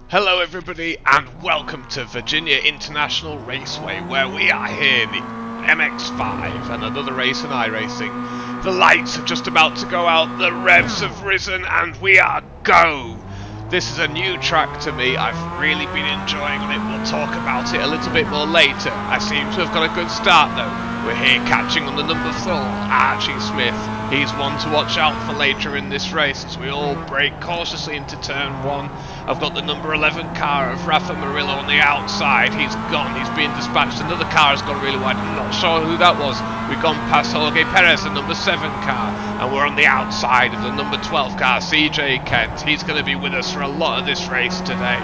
Hello everybody and welcome to Virginia International Raceway, where we are here, the MX-5 and another race in iRacing. The lights are just about to go out, the revs have risen and we are go! This is a new track to me, I've really been enjoying it, we'll talk about it a little bit more later. I seem to have got a good start though. We're here catching on the number 4, Archie Smith. He's one to watch out for later in this race as we all brake cautiously into turn 1. I've got the number 11 car of Rafa Murillo on the outside. He's gone, he's being dispatched. Another car has gone really wide. I'm not sure who that was. We've gone past Jorge Perez, the number 7 car, and we're on the outside of the number 12 car, CJ Kent. He's going to be with us for a lot of this race today.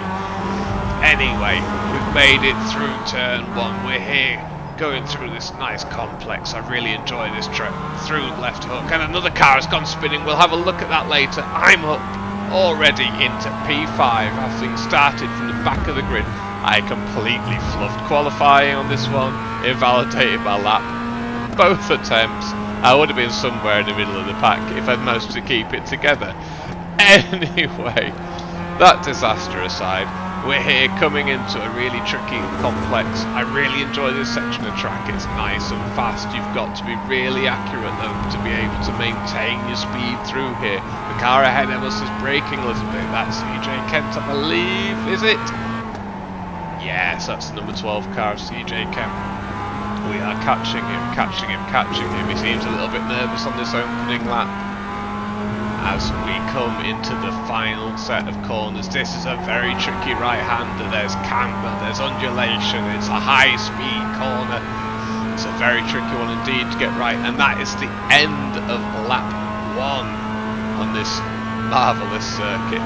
Anyway, we've made it through turn 1. We're here going through this nice complex. I really enjoy this trip through left hook, and another car has gone spinning. We'll have a look at that later. I'm up already into P5, having started from the back of the grid. I completely fluffed qualifying on this one, invalidated my lap, both attempts. I would have been somewhere in the middle of the pack if I'd managed to keep it together. Anyway, that disaster aside, we're here coming into a really tricky complex. I really enjoy this section of track. It's nice and fast. You've got to be really accurate though to be able to maintain your speed through here. The car ahead of us is braking a little bit. That's CJ Kent, I believe, is it? Yes, that's the number 12 car of CJ Kent. We are catching him. He seems a little bit nervous on this opening lap. As we come into the final set of corners, this is a very tricky right-hander. There's camber, there's undulation, it's a high-speed corner. It's a very tricky one indeed to get right, and that is the end of lap 1 on this marvellous circuit.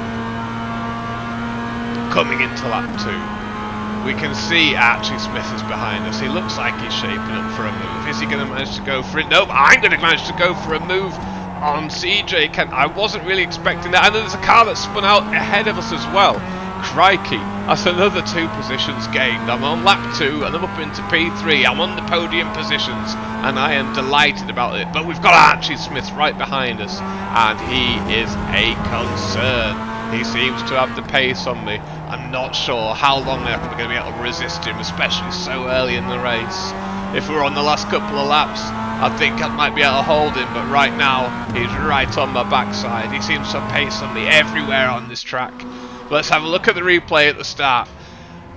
Coming into lap 2, we can see Archie Smith is behind us. He looks like he's shaping up for a move. Is he going to manage to go for it? Nope, I'm going to manage to go for a move on CJ Kent. I wasn't really expecting that, and there's a car that spun out ahead of us as well. Crikey, that's another 2 positions gained. I'm on lap 2 and I'm up into P3. I'm on the podium positions and I am delighted about it, but we've got Archie Smith right behind us and he is a concern. He seems to have the pace on me. I'm not sure how long I'm going to be able to resist him, especially so early in the race. If we're on the last couple of laps, I think I might be able to hold him, but right now, he's right on my backside. He seems to have pace on me everywhere on this track. Let's have a look at the replay at the start.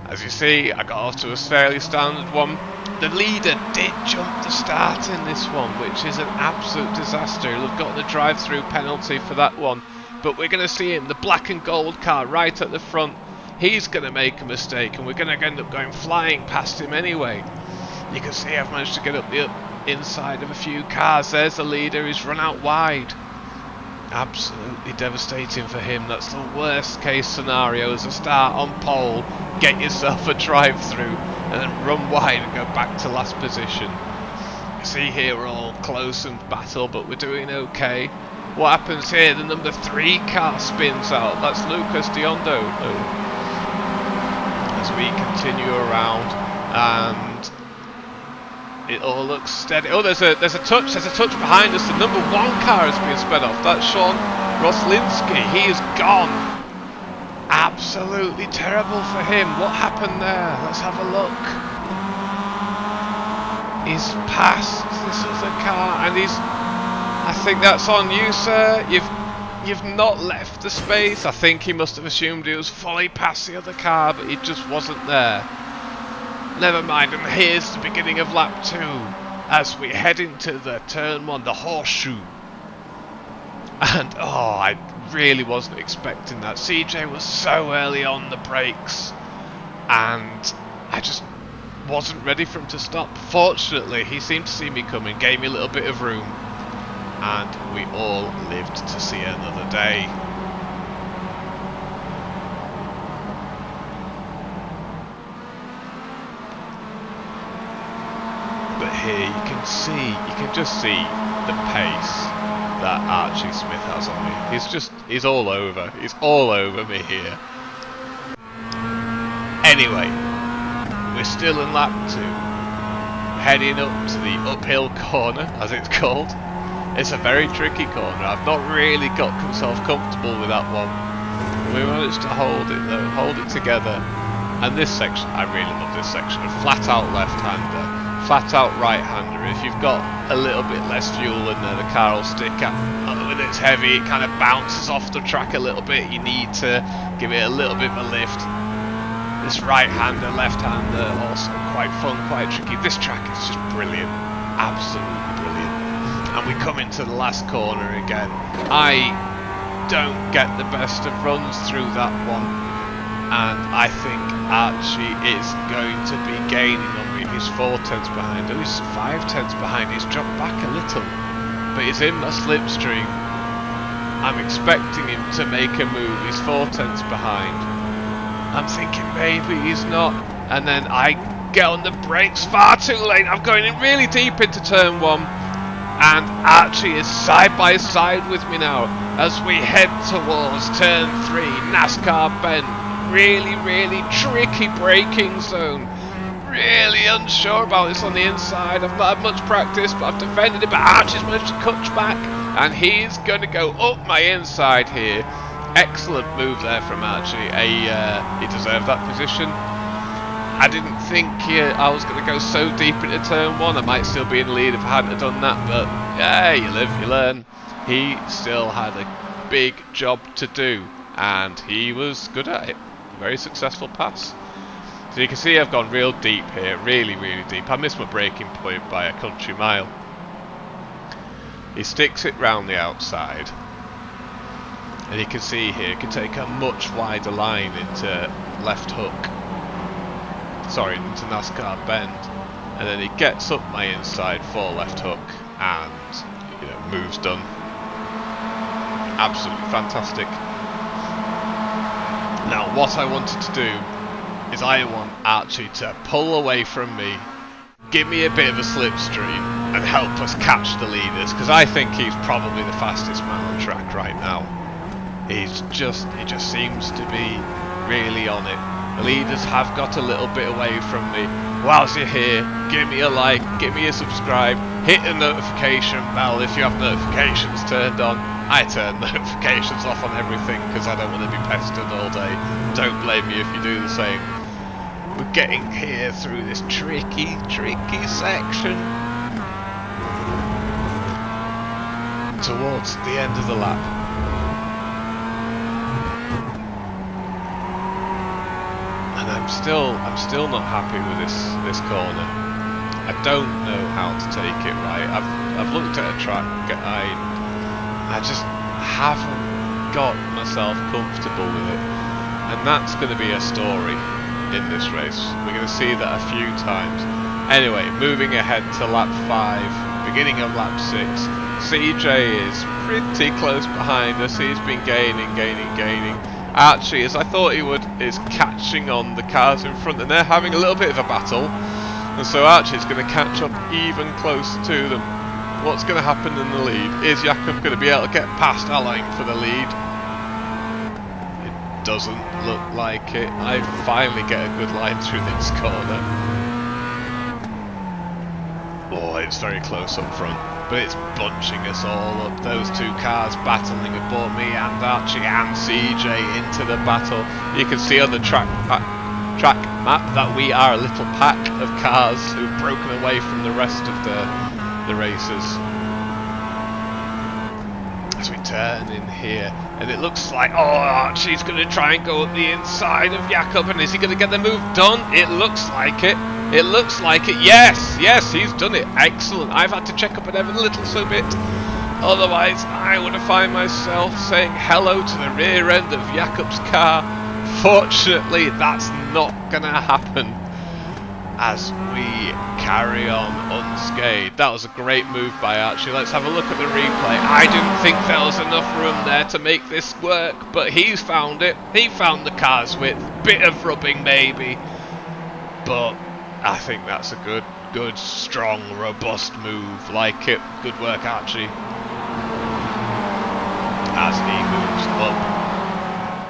As you see, I got off to a fairly standard one. The leader did jump the start in this one, which is an absolute disaster. He'll have gotten a drive-through penalty for that one. But we're going to see him, the black and gold car right at the front. He's going to make a mistake, and we're going to end up going flying past him anyway. You can see I've managed to get up the inside of a few cars. There's the leader, he's run out wide. Absolutely devastating for him. That's the worst case scenario, as a start on pole, get yourself a drive-through and then run wide and go back to last position. You see here we're all close and battle, but we're doing okay. What happens here? The number 3 car spins out. That's Lucas Diondo. As we continue around and it all looks steady. Oh, there's a touch behind us. The number 1 car has been sped off. That's Sean Roslinski. He is gone. Absolutely terrible for him. What happened there? Let's have a look. He's passed this other car, and I think that's on you, sir. You've not left the space. I think he must have assumed he was fully past the other car, but he just wasn't there. Never mind, and here's the beginning of lap 2 as we head into the turn 1, the horseshoe. And I really wasn't expecting that. CJ was so early on the brakes and I just wasn't ready for him to stop. Fortunately, he seemed to see me coming, gave me a little bit of room, and we all lived to see another day. But here you can just see the pace that Archie Smith has on me. He's all over me here. Anyway, we're still in lap 2, heading up to the uphill corner, as it's called. It's a very tricky corner. I've not really got myself comfortable with that one. We managed to hold it though, hold it together. And this section, I really love this section. A flat out left-hander, flat out right-hander. If you've got a little bit less fuel in there, the car will stick out. When it's heavy, it kind of bounces off the track a little bit. You need to give it a little bit of a lift. This right-hander, left-hander, also quite fun, quite tricky. This track is just brilliant, absolutely brilliant. And we come into the last corner again. I don't get the best of runs through that one, and I think Archie is going to be gaining on me. He's 4/10 behind. Oh, he's 5/10 behind. He's dropped back a little, but he's in my slipstream. I'm expecting him to make a move. He's 4/10 behind. I'm thinking maybe he's not, and then I get on the brakes far too late. I'm going in really deep into turn 1, and Archie is side by side with me now as we head towards turn 3, NASCAR bend. Really, really tricky braking zone. Really unsure about this on the inside. I've not had much practice, but I've defended it. But Archie's managed to cut back, and he's going to go up my inside here. Excellent move there from Archie. He deserved that position. I didn't think I was going to go so deep into turn 1. I might still be in the lead if I hadn't have done that, but yeah, you live, you learn. He still had a big job to do, and he was good at it. Very successful pass. So you can see I've gone real deep here, really, really deep. I missed my braking point by a country mile. He sticks it round the outside, and you can see here, he can take a much wider line into left hook. Sorry, into NASCAR bend, and then he gets up my inside for left hook, and move's done. Absolutely fantastic. Now, what I wanted to do is I want Archie to pull away from me, give me a bit of a slipstream, and help us catch the leaders, because I think he's probably the fastest man on track right now. He just seems to be really on it. The leaders have got a little bit away from me. Whilst you're here, give me a like, give me a subscribe, hit the notification bell if you have notifications turned on. I turn notifications off on everything because I don't want to be pestered all day. Don't blame me if you do the same. We're getting here through this tricky section towards the end of the lap. And I'm still not happy with this corner. I don't know how to take it right. I've looked at a track guide. I just haven't got myself comfortable with it, and that's going to be a story in this race. We're going to see that a few times. Anyway, moving ahead to lap 5, beginning of lap 6. CJ is pretty close behind us. He's been gaining. Archie, as I thought he would, is catching on the cars in front, and they're having a little bit of a battle, and so Archie's going to catch up even closer to them. What's going to happen in the lead? Is Jakob going to be able to get past Alain for the lead? It doesn't look like it. I finally get a good line through this corner. Oh, it's very close up front, but it's bunching us all up. Those two cars battling above me, and Archie and CJ into the battle. You can see on the track map that we are a little pack of cars who've broken away from the rest of the racers. As we turn in here, and it looks like Archie's going to try and go up the inside of Jakob, and is he going to get the move done? It looks like it. It looks like it. Yes, he's done it. Excellent. I've had to check up on every little so bit. Otherwise, I would have found myself saying hello to the rear end of Jakob's car. Fortunately, that's not going to happen as we carry on unscathed. That was a great move by Archie. Let's have a look at the replay. I didn't think there was enough room there to make this work, but he's found it. He found the car's width. Bit of rubbing maybe, but I think that's a good, strong, robust move. Like it. Good work, Archie. As he moves up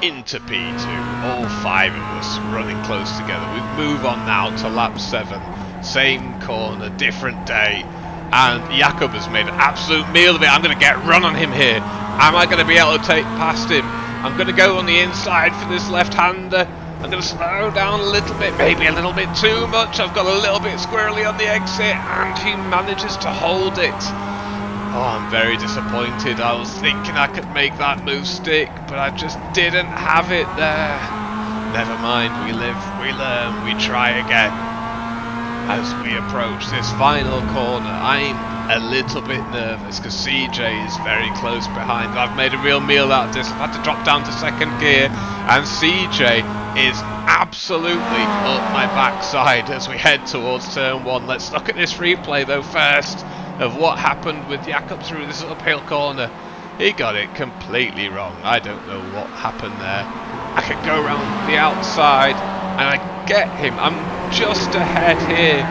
into P2, all 5 of us running close together. We move on now to lap 7. Same corner, different day. And Jakob has made an absolute meal of it. I'm going to get run on him here. Am I going to be able to take past him? I'm going to go on the inside for this left-hander. I'm going to slow down a little bit, maybe a little bit too much. I've got a little bit squirrely on the exit, and he manages to hold it. Oh, I'm very disappointed. I was thinking I could make that move stick, but I just didn't have it there. Never mind, we live, we learn, we try again. As we approach this final corner, I'm a little bit nervous because CJ is very close behind. I've made a real meal out of this. I've had to drop down to second gear, and CJ is absolutely up my backside as we head towards turn 1. Let's look at this replay though first of what happened with Jakob through this uphill corner. He got it completely wrong. I don't know what happened there. I could go around the outside and I get him. I'm just ahead here,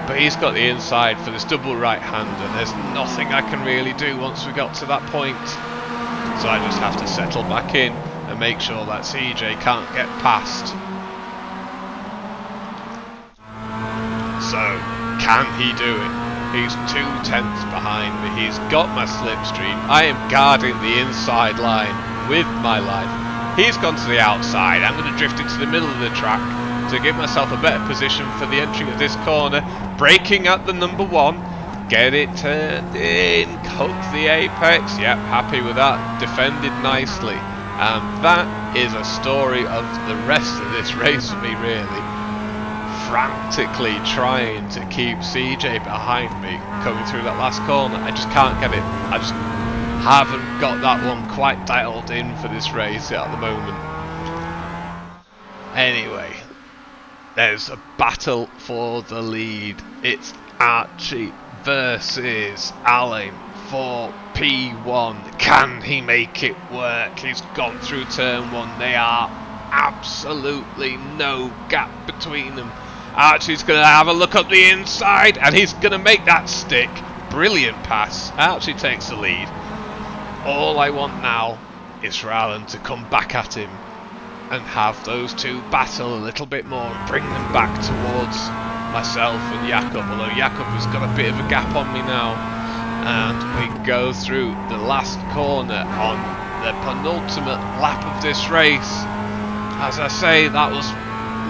but he's got the inside for this double right hand, and there's nothing I can really do once we got to that point. So I just have to settle back in and make sure that CJ can't get past. So, can he do it? He's 2/10 behind me. He's got my slipstream. I am guarding the inside line with my life. He's gone to the outside. I'm going to drift into the middle of the track to give myself a better position for the entry of this corner. Braking at the number 1. Get it turned in. Hook the apex. Yep, happy with that. Defended nicely. And that is a story of the rest of this race for me, really. Frantically trying to keep CJ behind me coming through that last corner. I just can't get it. I just haven't got that one quite dialed in for this race at the moment. Anyway, there's a battle for the lead. It's Archie versus Alan for P1. Can he make it work? He's gone through turn 1. They are absolutely no gap between them. Archie's going to have a look up the inside, and he's going to make that stick. Brilliant pass. Archie takes the lead. All I want now is for Alan to come back at him and have those two battle a little bit more and bring them back towards myself and Jakob, although Jakob has got a bit of a gap on me now. And we go through the last corner on the penultimate lap of this race. As I say, that was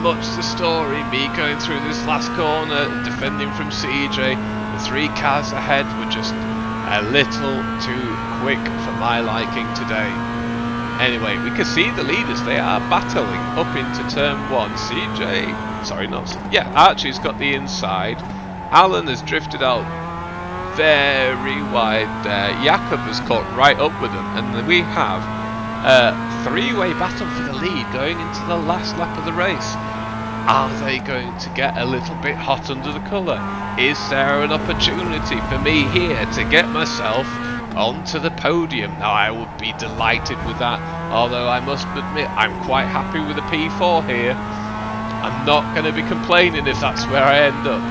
much the story, me going through this last corner, defending from CJ. The 3 cars ahead were just a little too quick for my liking today. Anyway, we can see the leaders, they are battling up into turn 1. Archie's got the inside. Alan has drifted out very wide there. Jakob has caught right up with him, and we have a 3-way battle for the lead going into the last lap of the race. Are they going to get a little bit hot under the colour? Is there an opportunity for me here to get myself onto the podium? Now, I would be delighted with that, although I must admit I'm quite happy with the P4 here. I'm not going to be complaining if that's where I end up,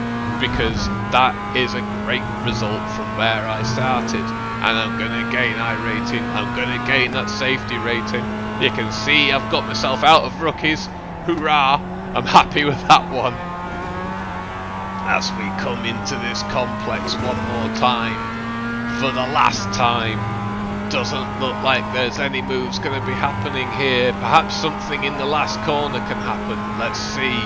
because that is a great result from where I started, and I'm going to gain iRating. I'm going to gain that safety rating. You can see I've got myself out of rookies. Hurrah! I'm happy with that one. As we come into this complex one more time, for the last time, doesn't look like there's any moves going to be happening here. Perhaps something in the last corner can happen. Let's see.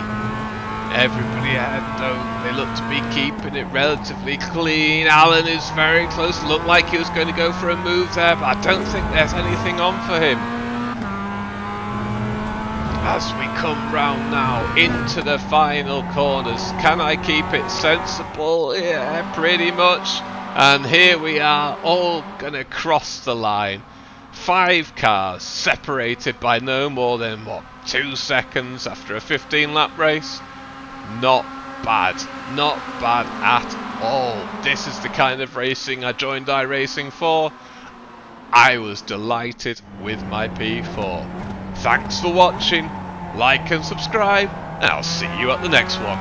Everybody ahead though, they look to be keeping it relatively clean. Alan is very close. Looked like he was going to go for a move there, but I don't think there's anything on for him. As we come round now into the final corners, can I keep it sensible? Yeah, pretty much. And here we are, all gonna cross the line. 5 cars separated by no more than 2 seconds after a 15-lap race. Not bad at all. This is the kind of racing I joined iRacing for. I was delighted with my P4. Thanks for watching, like and subscribe, and I'll see you at the next one.